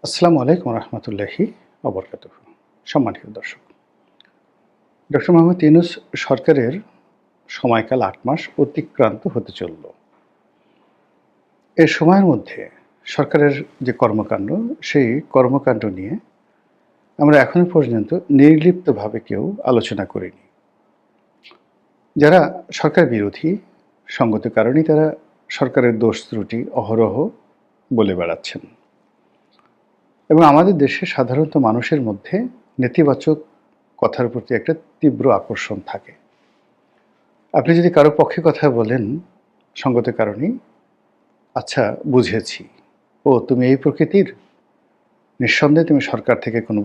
আসসালামু আলাইকুম রহমতুল্লাহি অবরকাতুহ। সম্মানিত দর্শক, ডক্টর মোহাম্মদ ইউনূস সরকারের সময়কাল ৮ মাস অতিক্রান্ত হতে চলল। এই সময়ের মধ্যে সরকারের যে কর্মকাণ্ড, সেই কর্মকাণ্ড নিয়ে আমরা এখনো পর্যন্ত নির্লিপ্তভাবে কেউ আলোচনা করিনি। যারা সরকার বিরোধী, সঙ্গত কারণেই তারা সরকারের দোষ ত্রুটি অহরহ বলে বেড়াচ্ছেন এবং আমাদের দেশে সাধারণত মানুষের মধ্যে নেতিবাচক কথার প্রতি একটা তীব্র আকর্ষণ থাকে। আপনি যদি কারো পক্ষে কথা বলেন সঙ্গত কারণেই, আচ্ছা বুঝেছি, ও তুমি এই প্রকৃতির, নিঃসন্দেহে তুমি সরকার থেকে কোনো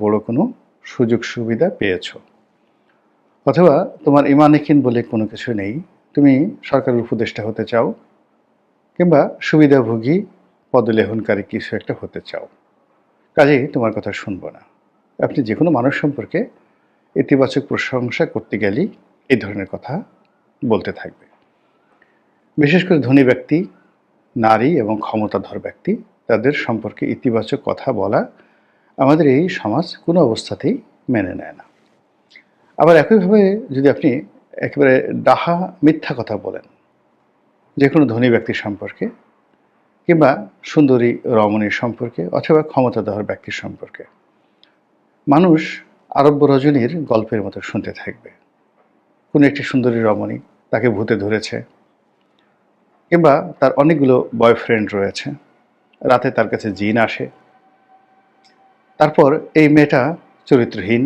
সুযোগ সুবিধা পেয়েছো, অথবা তোমার ইমানিকিন বলে কোনো কিছু নেই, তুমি সরকারের উপদেষ্টা হতে চাও কিংবা সুবিধাভোগী পদলেহনকারী কিছু একটা হতে চাও, কাজেই তোমার কথা শুনবো না। আপনি যে কোনো মানুষ সম্পর্কে ইতিবাচক প্রশংসা করতে গেলেই এই ধরনের কথা বলতে থাকবে। বিশেষ করে ধনী ব্যক্তি, নারী এবং ক্ষমতাধর ব্যক্তি, তাদের সম্পর্কে ইতিবাচক কথা বলা আমাদের এই সমাজ কোনো অবস্থাতেই মেনে নেয় না। আবার একইভাবে যদি আপনি একেবারে ডাহা মিথ্যা কথা বলেন যে কোনো ধনী ব্যক্তির সম্পর্কে কিংবা সুন্দরী রমণীর সম্পর্কে অথবা ক্ষমতাধর ব্যক্তির সম্পর্কে, মানুষ আরব্য রজনীর গল্পের মতো শুনতে থাকবে। কোনো একটি সুন্দরী রমণী, তাকে ভূতে ধরেছে কিংবা তার অনেকগুলো বয়ফ্রেন্ড রয়েছে, রাতে তার কাছে জিন আসে, তারপর এই মেয়েটা চরিত্রহীন,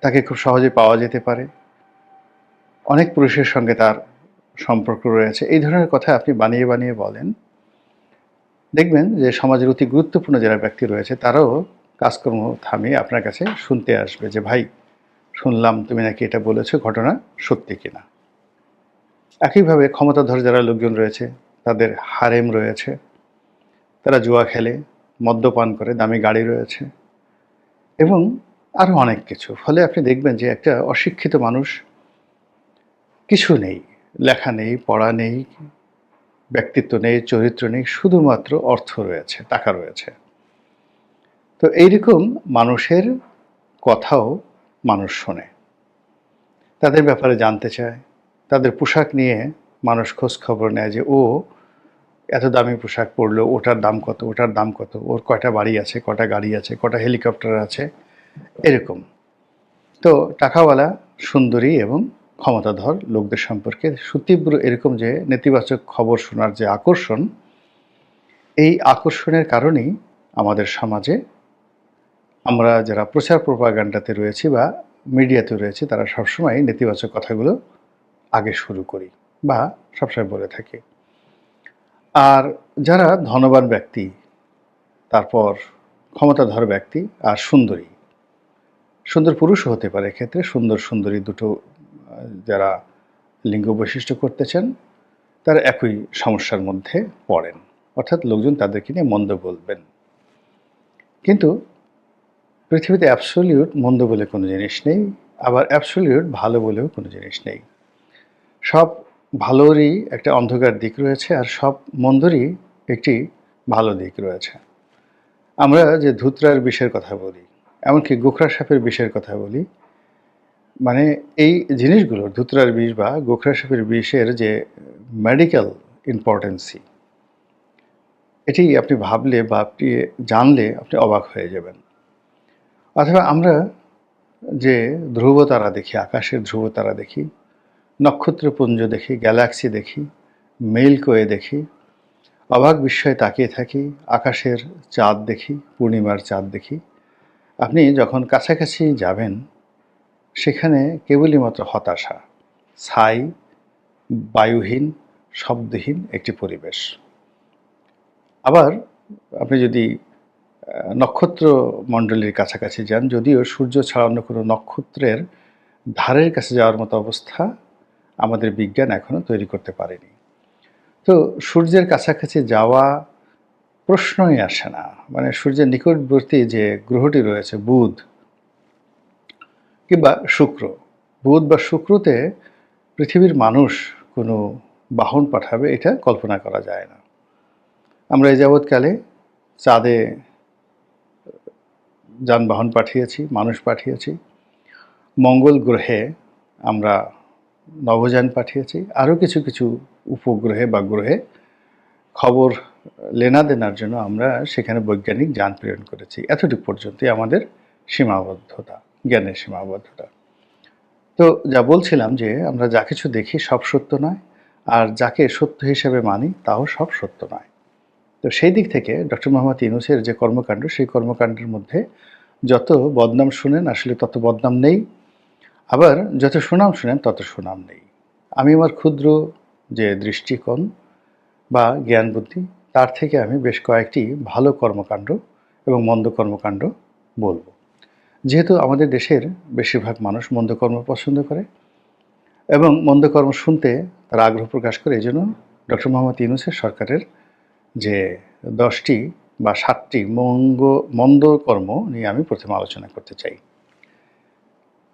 তাকে খুব সহজে পাওয়া যেতে পারে, অনেক পুরুষের সঙ্গে তার সম্পর্ক রয়েছে, এই ধরনের কথা আপনি বানিয়ে বানিয়ে বলেন। দেখবেন যে সমাজের অতি গুরুত্বপূর্ণ যারা ব্যক্তি রয়েছে তারাও কাজকর্ম থামিয়ে আপনার কাছে শুনতে আসবে যে ভাই, শুনলাম তুমি নাকি এটা বলেছো, ঘটনা সত্যি কিনা। একইভাবে ক্ষমতাধর যারা লোকজন রয়েছে, তাদের হারেম রয়েছে, তারা জুয়া খেলে, মদ্যপান করে, দামি গাড়ি রয়েছে এবং আরও অনেক কিছু। ফলে আপনি দেখবেন যে একটা অশিক্ষিত মানুষ, কিছু নেই, লেখা নেই, পড়া নেই, ব্যক্তিত্ব নেই, চরিত্র নেই, শুধুমাত্র অর্থ রয়েছে, টাকা রয়েছে। তো এইরকম মানুষের কথাও মানুষ শোনে, তাদের ব্যাপারে জানতে চায়, তাদের পোশাক নিয়ে মানুষ খোঁজ খবর নেয় যে ও এত দামি পোশাক পরলো, ওটার দাম কত, ওটার দাম কত, ওর কয়টা বাড়ি আছে, কটা গাড়ি আছে, কটা হেলিকপ্টার আছে, এরকম। তো টাকাওয়ালা, সুন্দরী এবং ক্ষমতাধর লোকদের সম্পর্কে সুতীব্র এরকম যে নেতিবাচক খবর শোনার যে আকর্ষণ, এই আকর্ষণের কারণেই আমাদের সমাজে আমরা যারা প্রচার প্রপাগান্ডাতে রয়েছি বা মিডিয়াতে রয়েছি, তারা সবসময় নেতিবাচক কথাগুলো আগে শুরু করি বা সবসময় বলে থাকি। আর যারা ধনবান ব্যক্তি, তারপর ক্ষমতাধর ব্যক্তি আর সুন্দরী, সুন্দর পুরুষও হতে পারে এক্ষেত্রে, সুন্দর সুন্দরী দুটো যারা লিঙ্গ বৈশিষ্ট্য করতে চান, তারা একই সমস্যার মধ্যে পড়েন, অর্থাৎ লোকজন তাদেরকে নিয়ে মন্দ বলবেন। কিন্তু পৃথিবীতে অ্যাবসলিউট মন্দ বলে কোনো জিনিস নেই, আবার অ্যাবসলিউট ভালো বলেও কোনো জিনিস নেই। সব ভালোরই একটা অন্ধকার দিক রয়েছে আর সব মন্দরই একটি ভালো দিক রয়েছে। আমরা যে ধুতরার বিষের কথা বলি, এমনকি গোখরা সাপের বিষের কথা বলি, মানে এই জিনিসগুলো, ধুতরার বিষ বা গোখরা সাপের বিষের যে মেডিকেল ইম্পর্টেন্সি, এটি আপনি ভাবলে বা আপনি জানলে আপনি অবাক হয়ে যাবেন। অথবা আমরা যে ধ্রুবতারা দেখি, আকাশের ধ্রুবতারা দেখি, নক্ষত্রপুঞ্জ দেখি, গ্যালাক্সি দেখি, মিল্কওয়ে দেখি, অবাক বিস্ময়ে তাকিয়ে থাকি, আকাশের চাঁদ দেখি, পূর্ণিমার চাঁদ দেখি। আপনি যখন কাছাকাছি যাবেন, সেখানে কেবলই মাত্র হতাশা, ছাই, বায়ুহীন, শব্দহীন একটি পরিবেশ। আবার আপনি যদি নক্ষত্র মণ্ডলীর কাছাকাছি যান, যদিও সূর্য ছাড়া অন্য কোনো নক্ষত্রের ধারের কাছে যাওয়ার মতো অবস্থা আমাদের বিজ্ঞান এখনও তৈরি করতে পারেনি। তো সূর্যের কাছাকাছি যাওয়া প্রশ্নই আসে না। মানে সূর্যের নিকটবর্তী যে গ্রহটি রয়েছে বুধ কিংবা শুক্র, বুধ বা শুক্রতে পৃথিবীর মানুষ কোনো বাহন পাঠাবে এটা কল্পনা করা যায় না। আমরা এই যাবৎকালে চাঁদে যানবাহন পাঠিয়েছি, মানুষ পাঠিয়েছি। মঙ্গল গ্রহে আমরা নভোযান পাঠিয়েছি। আরও কিছু কিছু উপগ্রহে বা গ্রহে খবর লেনাদেনার জন্য আমরা সেখানে বৈজ্ঞানিক যান প্রেরণ করেছি। এতটুকু পর্যন্তই আমাদের সীমাবদ্ধতা, জ্ঞানের সীমাবদ্ধতা। তো যা বলছিলাম যে আমরা যা কিছু দেখি সব সত্য নয়, আর যাকে সত্য হিসেবে মানি তাও সব সত্য নয়। তো সেই দিক থেকে ডক্টর মোহাম্মদ ইউনূসের যে কর্মকাণ্ড, সেই কর্মকাণ্ডের মধ্যে যত বদনাম শুনেন আসলে তত বদনাম নেই, আবার যত সুনাম শুনেন তত সুনাম নেই। আমি আমার ক্ষুদ্র যে দৃষ্টিকোণ বা জ্ঞান বুদ্ধি, তার থেকে আমি বেশ কয়েকটি ভালো কর্মকাণ্ড এবং মন্দ কর্মকাণ্ড বলব। যেহেতু আমাদের দেশের বেশিরভাগ মানুষ মন্দ কর্ম পছন্দ করে এবং মন্দ কর্ম শুনতে তারা আগ্রহ প্রকাশ করে, এই জন্য ডক্টর মোহাম্মদ ইউনূসের সরকারের যে 10টি বা 7টি মন্দ কর্ম নিয়ে আমি প্রথমে আলোচনা করতে চাই।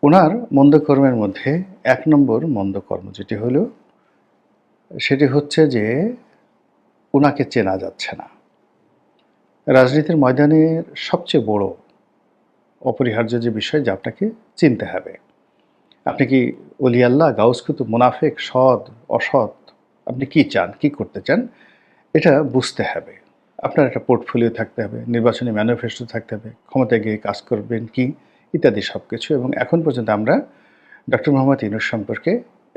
ওনার মন্দ কর্মের মধ্যে 1 নম্বর মন্দ কর্ম যেটি হলো, সেটি হচ্ছে যে ওনাকে চেনা যাচ্ছে না। রাজনীতির ময়দানের সবচেয়ে বড় অপরিহার্য যে বিষয়, যে আপনাকে চিনতে হবে। আপনি কি ওলি আল্লাহ, গাউস কুতুব, মুনাফেক, সৎ, অসৎ, আপনি কি চান, কি করতে চান, এটা বুঝতে হবে। আপনার একটা পোর্টফোলিও থাকতে হবে, নির্বাচনী ম্যানিফেস্টো থাকতে হবে, ক্ষমতায় গিয়ে কাজ করবেন কি, ইত্যাদি সব কিছু। এবং এখন পর্যন্ত আমরা ডক্টর মোহাম্মদ ইউনূস সম্পর্কে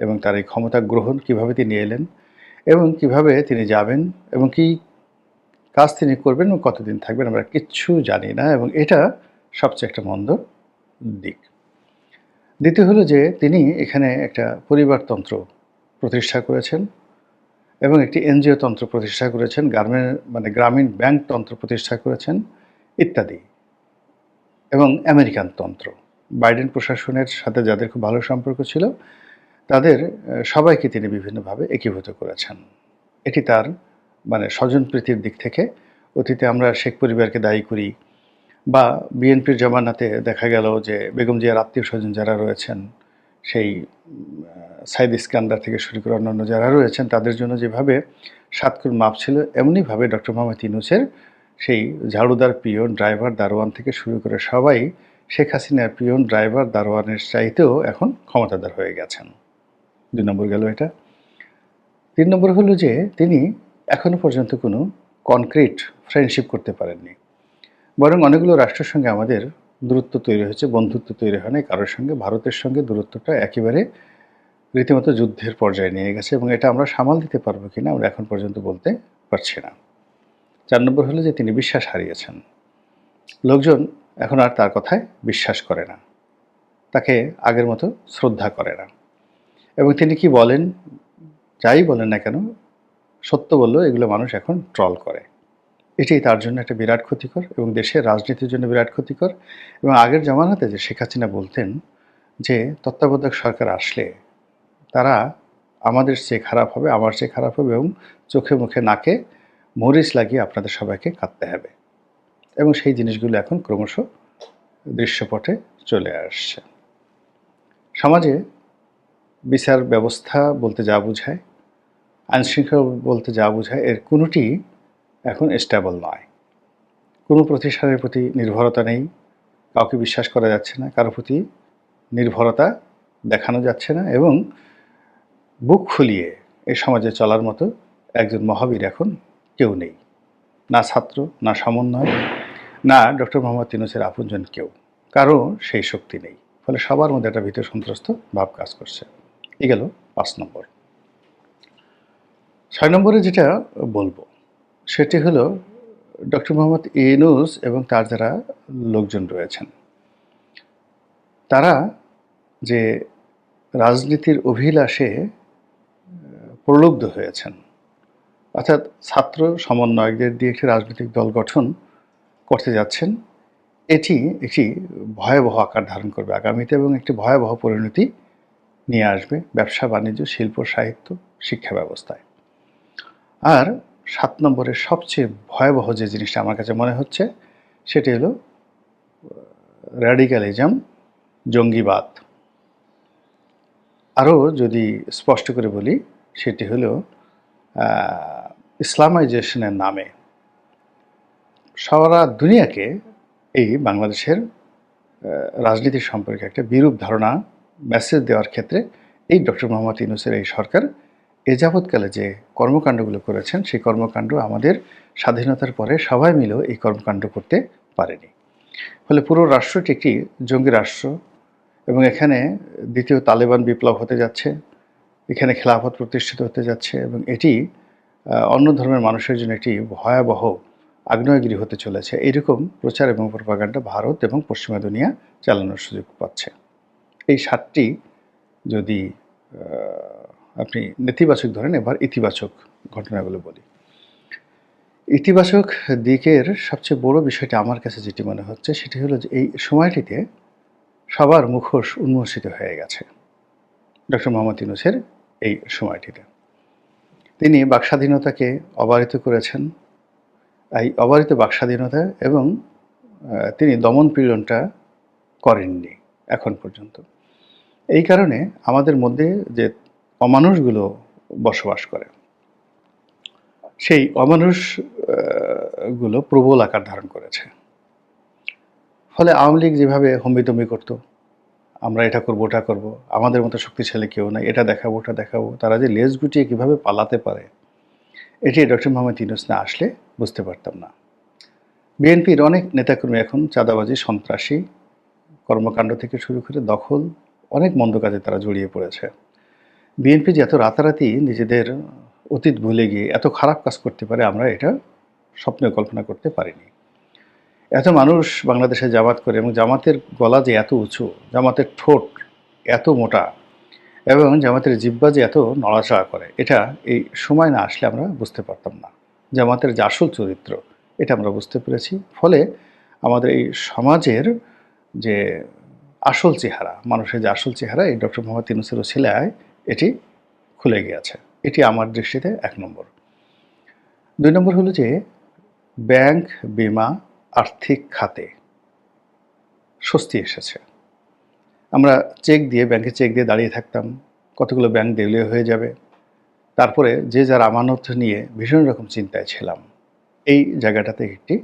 এবং তার এই ক্ষমতা গ্রহণ, কীভাবে তিনি এলেন এবং কিভাবে তিনি যাবেন এবং কি কাজ তিনি করবেন এবং কতদিন থাকবেন, আমরা কিচ্ছু জানি না, এবং এটা সবচেয়ে একটা মন্দ দিক। দ্বিতীয় হলো যে তিনি এখানে একটা পরিবারতন্ত্র প্রতিষ্ঠা করেছেন এবং একটি এনজিও তন্ত্র প্রতিষ্ঠা করেছেন, গ্রামীণ ব্যাংক তন্ত্র প্রতিষ্ঠা করেছেন ইত্যাদি, এবং আমেরিকান তন্ত্র। বাইডেন প্রশাসনের সাথে যাদের খুব ভালো সম্পর্ক ছিল তাদের সবাইকে তিনি বিভিন্নভাবে একীভূত করেছেন। এটি তার স্বজনপ্রীতির দিক থেকে অতীতে আমরা শেখ পরিবারকে দায়ী করি, বা বিএনপির জমানাতে দেখা গেল যে বেগম জিয়ার আত্মীয় স্বজন যারা রয়েছেন, সেই সাইদ ইস্কান্দার থেকে শুরু করে অন্যান্য যারা রয়েছেন, তাদের জন্য যেভাবে সাতক্ষীর মাপ ছিল, এমনিভাবে ডক্টর মোহাম্মদ ইউনূসের সেই ঝাড়ুদার, পিয়ন, ড্রাইভার, দারোয়ান থেকে শুরু করে সবাই শেখ হাসিনার পিয়ন, ড্রাইভার, দারোয়ানের চাইতেও এখন ক্ষমতাধর হয়ে গেছেন। 2 নম্বর গেল এটা। 3 নম্বর হলো যে তিনি এখনো পর্যন্ত কোনো কনক্রিট ফ্রেন্ডশিপ করতে পারেননি, বরং অনেকগুলো রাষ্ট্রের সঙ্গে আমাদের দূরত্ব তৈরি হয়েছে, বন্ধুত্ব তৈরি হয় না কারোর সঙ্গে। ভারতের সঙ্গে দূরত্বটা একেবারে রীতিমতো যুদ্ধের পর্যায়ে নিয়ে গেছে, এবং এটা আমরা সামাল দিতে পারবো কিনা আমরা এখন পর্যন্ত বলতে পারছি না। 4 নম্বর হলো যে তিনি বিশ্বাস হারিয়েছেন। লোকজন এখন আর তার কথায় বিশ্বাস করে না, তাকে আগের মতো শ্রদ্ধা করে না, এবং তিনি কি বলেন, যাই বলেন না কেন, সত্য বললেও এগুলো মানুষ এখন ট্রল করে। এটি তার জন্য একটা বিরাট ক্ষতিকর, এবং দেশের রাজনীতির জন্য বিরাট ক্ষতিকর। এবং আগের জামানাতে যে শেখ হাসিনা বলতেন যে তত্ত্বাবধায়ক সরকার আসলে তারা আমাদের চেয়ে খারাপ হবে, আমার চেয়ে খারাপ হবে, এবং চোখে মুখে নাকে মরিচ লাগিয়ে আপনাদের সবাইকে কাঁদতে হবে, এবং সেই জিনিসগুলো এখন ক্রমশ দৃশ্যপটে চলে আসছে। সমাজে বিচার ব্যবস্থা বলতে যা বোঝায়, আইনশৃঙ্খলা বলতে যা বোঝায়, এর কোনোটি এখন স্টেবল নয়। কোনো প্রতিষ্ঠানের প্রতি নির্ভরতা নেই, কাউকে বিশ্বাস করা যাচ্ছে না, কারোর প্রতি নির্ভরতা দেখানো যাচ্ছে না, এবং বুক ফুলিয়ে এই সমাজে চলার মতো একজন মহাবীর এখন কেউ নেই। না ছাত্র, না সমন্বয়, না ডক্টর মোহাম্মদ ইউনূসের আপনজন কেউ, কারো সেই শক্তি নেই। ফলে সবার মধ্যে একটা ভীত সন্ত্রস্ত ভাব কাজ করছে। এই গেল 5 নম্বর। 6 নম্বরে যেটা বলবো সেটি হলো ডক্টর মোহাম্মদ ইউনূস এবং তার যারা লোকজন রয়েছেন, তারা যে রাজনীতির অভিলাষে প্রলুব্ধ হয়েছেন, অর্থাৎ ছাত্র সমন্বয়কদের দিয়ে একটি রাজনৈতিক দল গঠন করতে যাচ্ছেন, এটি একটি ভয়াবহ আকার ধারণ করবে আগামীতে, এবং একটি ভয়াবহ পরিণতি নিয়ে আসবে ব্যবসা বাণিজ্য, শিল্প, সাহিত্য, শিক্ষা ব্যবস্থায়। আর 7 নম্বরের সবচেয়ে ভয়াবহ যে জিনিসটা আমার কাছে মনে হচ্ছে সেটি হলো র্যাডিক্যালিজম, জঙ্গিবাদ। আরও যদি স্পষ্ট করে বলি, সেটি হলো ইসলামাইজেশনের নামে সারা দুনিয়াকে এই বাংলাদেশের রাজনীতি সম্পর্কে একটা বিরূপ ধারণা মেসেজ দেওয়ার ক্ষেত্রে এই ডক্টর মোহাম্মদ ইউনূসের এই সরকার এ যাবৎকালে যে কর্মকাণ্ডগুলো করেছেন সেই কর্মকাণ্ড আমাদের স্বাধীনতার পরে সবাই মিলেও এই কর্মকাণ্ড করতে পারেনি। ফলে পুরো রাষ্ট্রটি একটি জঙ্গি রাষ্ট্র এবং এখানে দ্বিতীয় তালেবান বিপ্লব হতে যাচ্ছে, এখানে খেলাফত প্রতিষ্ঠিত হতে যাচ্ছে এবং এটি অন্য ধর্মের মানুষের জন্য একটি ভয়াবহ আগ্নেয়গিরি হতে চলেছে। এইরকম প্রচার এবং প্রপাগান্ডা ভারত এবং পশ্চিমা দুনিয়া চালানোর সুযোগ পাচ্ছে। এই ৭টি যদি আপনি নেতিবাচক ধরেন, এবার ইতিবাচক ঘটনাগুলো বলি। ইতিবাচক দিকের সবচেয়ে বড় বিষয়টা আমার কাছে যেটি মনে হচ্ছে সেটি হলো যে এই সময়টিতে সবার মুখোশ উন্মোচিত হয়ে গেছে ডক্টর মোহাম্মদ ইউনূসের এই সময়টিতে। তিনি বাকস্বাধীনতাকে অবারিত করেছেন। এই অবারিত বাকস্বাধীনতা এবং তিনি দমন পীড়নটা করেননি এখন পর্যন্ত। এই কারণে আমাদের মধ্যে যে অমানুষগুলো বসবাস করে সেই অমানুষ গুলো প্রবল আকার ধারণ করেছে। ফলে আওয়ামী লীগ যেভাবে হম্বিতম্বি করতো, আমরা এটা করবো ওটা করবো, আমাদের মতো শক্তিশালী কেউ নাই, এটা দেখাবো ওটা দেখাবো, তারা যে লেজ গুটিয়ে কীভাবে পালাতে পারে এটি ডক্টর মোহাম্মদ ইউনূস না আসলে বুঝতে পারতাম না। বিএনপির অনেক নেতাকর্মী এখন চাঁদাবাজি, সন্ত্রাসী কর্মকাণ্ড থেকে শুরু করে দখল, অনেক মন্দ কাজে তারা জড়িয়ে পড়েছে। বিএনপি যে এত রাতারাতি নিজেদের অতীত ভুলে গিয়ে এত খারাপ কাজ করতে পারে আমরা এটা স্বপ্নেও কল্পনা করতে পারিনি। এত মানুষ বাংলাদেশে জামাত করে এবং জামাতের গলা যে এত উঁচু, জামাতের ঠোঁট এত মোটা এবং জামাতের জিহ্বা যে এত নড়াচড়া করে, এটা এই সময় না আসলে আমরা বুঝতে পারতাম না। জামাতের যে আসল চরিত্র এটা আমরা বুঝতে পেরেছি। ফলে আমাদের এই সমাজের যে আসল চেহারা, মানুষের যে আসল চেহারা এই ডক্টর মোহাম্মদ ইউনূসের ওসিলায় এটি খুলে গিয়েছে। এটি আমার দৃষ্টিতে ১ নম্বর। ২ নম্বর হলো যে ব্যাংক, বিমা, আর্থিক খাতে স্বস্তি এসেছে। আমরা ব্যাংকে চেক দিয়ে দাঁড়িয়ে থাকতাম, কতগুলো ব্যাংক দেউলিয়া হয়ে যাবে, তারপরে যে যার আমানত নিয়ে ভীষণ রকম চিন্তায় ছিলাম। এই জায়গাটাতে একটি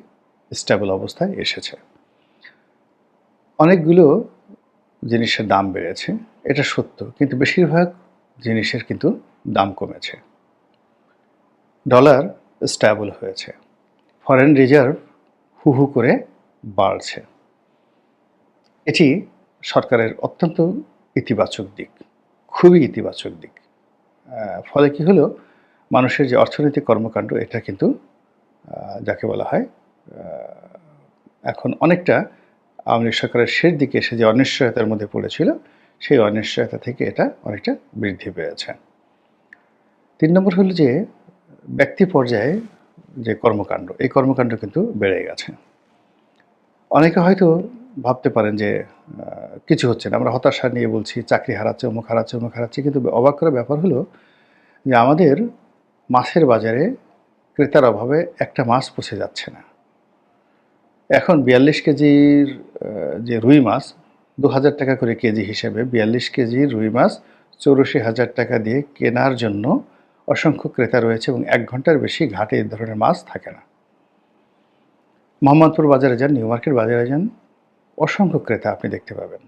স্টেবল অবস্থায় এসেছে। অনেকগুলো জিনিসের দাম বেড়েছে, এটা সত্য, কিন্তু বেশিরভাগ জিনিসের কিন্তু দাম কমেছে। ডলার স্টেবল হয়েছে, ফরেন রিজার্ভ হু হু করে বাড়ছে। এটি সরকারের অত্যন্ত ইতিবাচক দিক, খুবই ইতিবাচক দিক। ফলে কি হলো, মানুষের যে অর্থনৈতিক কর্মকাণ্ড এটা কিন্তু যাকে বলা হয় এখন অনেকটা আওয়ামী লীগ সরকারের শেষ দিকে এসে যে অনিশ্চয়তার মধ্যে পড়েছিল সেই অনিশ্চয়তা থেকে এটা অনেকটা বৃদ্ধি পেয়েছে। ৩ নম্বর হলো যে ব্যক্তি পর্যায়ে যে কর্মকাণ্ড, এই কর্মকাণ্ড কিন্তু বেড়ে গেছে। অনেকে হয়তো ভাবতে পারেন যে কিছু হচ্ছে না, আমরা হতাশা নিয়ে বলছি চাকরি হারাচ্ছে, অমুক হারাচ্ছে, অমুক হারাচ্ছে, কিন্তু অবাক করার ব্যাপার হলো যে আমাদের মাছের বাজারে ক্রেতার অভাবে একটা মাছ পচে যাচ্ছে না। এখন ৪২ কেজির যে রুই মাছ ২,০০০ টাকা করে কেজি হিসেবে ৪২ কেজির রুই মাছ ৮৪,০০০ টাকা দিয়ে কেনার জন্য অসংখ্য ক্রেতা রয়েছে এবং ১ ঘন্টার বেশি ঘাটে এই ধরনের মাছ থাকে না। মোহাম্মদপুর বাজারে যান, নিউ মার্কেট বাজারে যান, অসংখ্য ক্রেতা আপনি দেখতে পাবেন।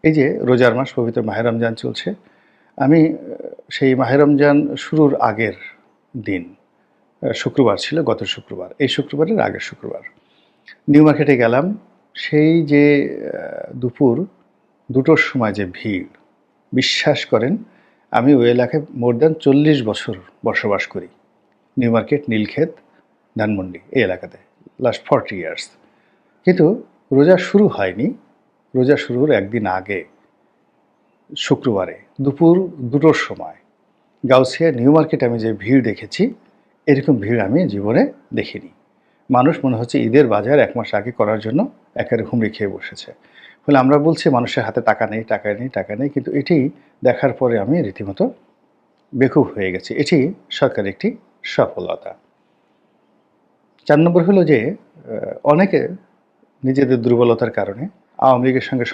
এই যে রোজার মাস, পবিত্র মাহে রমজান চলছে, আমি সেই মাহে রমজান শুরুর আগের দিন শুক্রবার ছিল, গত শুক্রবার, এই শুক্রবারের আগের শুক্রবার নিউ মার্কেটে গেলাম। সেই যে দুপুর ২টোর সময় যে ভিড়, বিশ্বাস করেন আমি ওই এলাকায় মোর দ্যান ৪০ বছর বসবাস করি। নিউ মার্কেট, নীলক্ষেত, ধানমন্ডি এই এলাকাতে লাস্ট 40 ইয়ার্স। কিন্তু রোজা শুরু হয়নি, রোজা শুরুর একদিন আগে শুক্রবারে দুপুর ২টোর সময় গাউসিয়া নিউ মার্কেটে আমি যে ভিড় দেখেছি, এরকম ভিড় আমি জীবনে দেখিনি। মানুষ মনে হচ্ছে ঈদের বাজার ১ মাস আগে করার জন্য একেবারে হুমড়ি খেয়ে বসেছে। ফলে আমরা বলছি মানুষের হাতে টাকা নেই, টাকা নেই, টাকা নেই, কিন্তু এটি দেখার পরে আমি রীতিমতো বেকুব হয়ে গেছি। এটি সরকারের একটি সফলতা। ৪ নম্বর হলো যে অনেকে নিজেদের দুর্বলতার কারণে আওয়ামী লীগের সঙ্গে